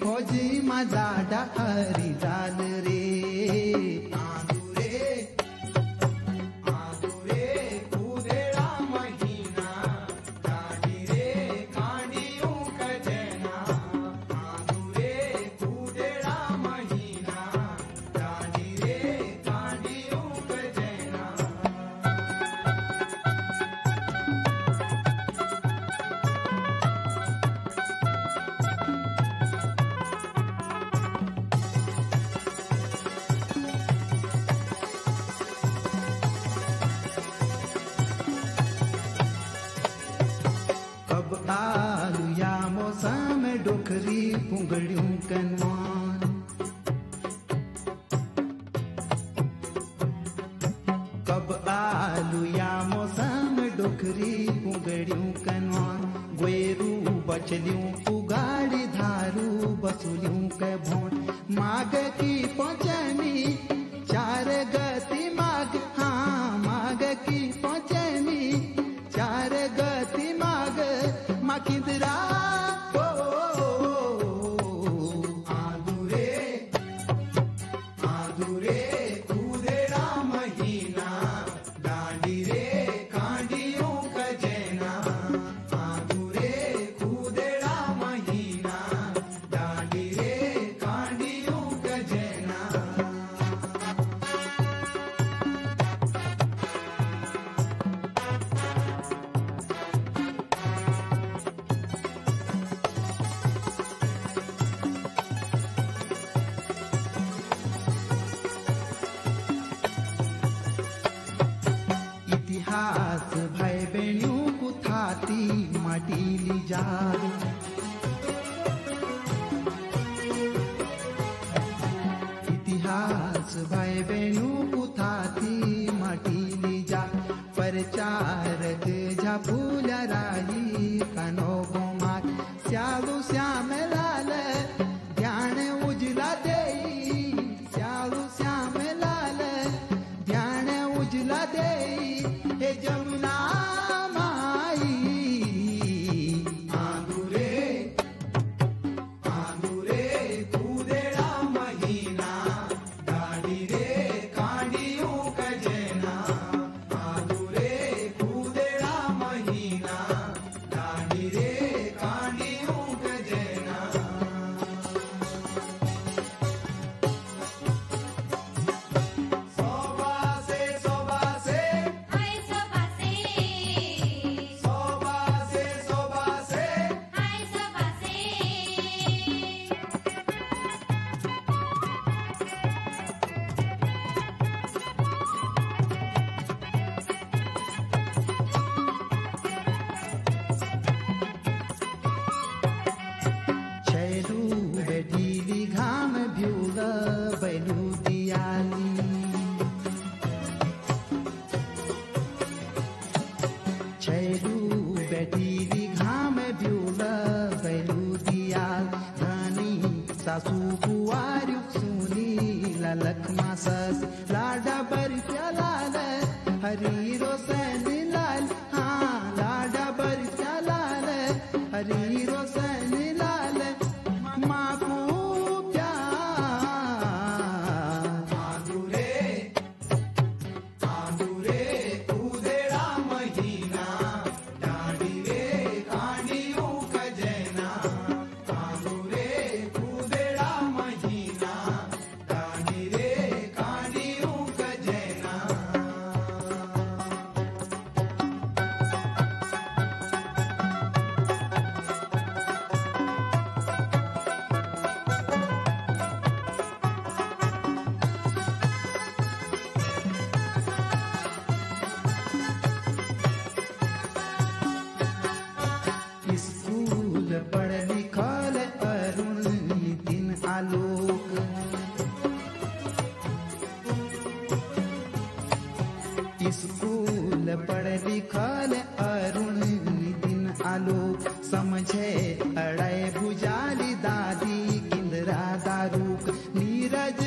फौजी माझा हरी जाल रे आलू या मौसम डोकरी पुंगड़ियों कनवान कब आलू या मौसम डोकरी पुंगड़ियों कनवान गोयरू बचलियों उगाड़ी धारू बसुलियों के भोट माग की पहुंचनी चार गति माग हाँ माग की पहुंचनी चार गति माग माकिंदरा आदुरे कूदेड़ा महीना डांडी रे कांडियों कजेना आदुरे कूदेड़ा महीना डांडी रे कांडियों कजेना इतिहास भाई बहनों को थाती माटीली जाल इतिहास भाई बहनों को थाती माटीली जाल प्रचारक झापूला राही कनो गोमार श्यालू श्याम लाल ध्यान उजला देई श्यालू श्याम लाल ध्यान उजला देई हे जमुना माई आंदुरे कूदेड़ा महीना डांडी रे कांडियों कजेना आंदुरे कूदेड़ा महीना डांडी रे कांडियों कजेना बैठीली घाम भ्यूल बैलू दियाली छैलू बैठीली घाम भ्यूल बैलू दियाल रानी सासू बुआरी सुनी ललक मासस लाडा बरफ्या लाल हरी रोशन लाल हाँ लाडा बरफ्या लाल हरी रोशन लाल आंदुरे कूदेड़ा महीना डांडी रे कांडियों कजेना आंदुरे कूदेड़ा महीना डांडी रे कांडियों कजेना स्कूल पढ़ लिखल अरुण नितिन आलोक स्कूल पढ़ लिखल अरुण नितिन आलोक समझे अड़े बुझाली दादी किंदरा दारूक नीरज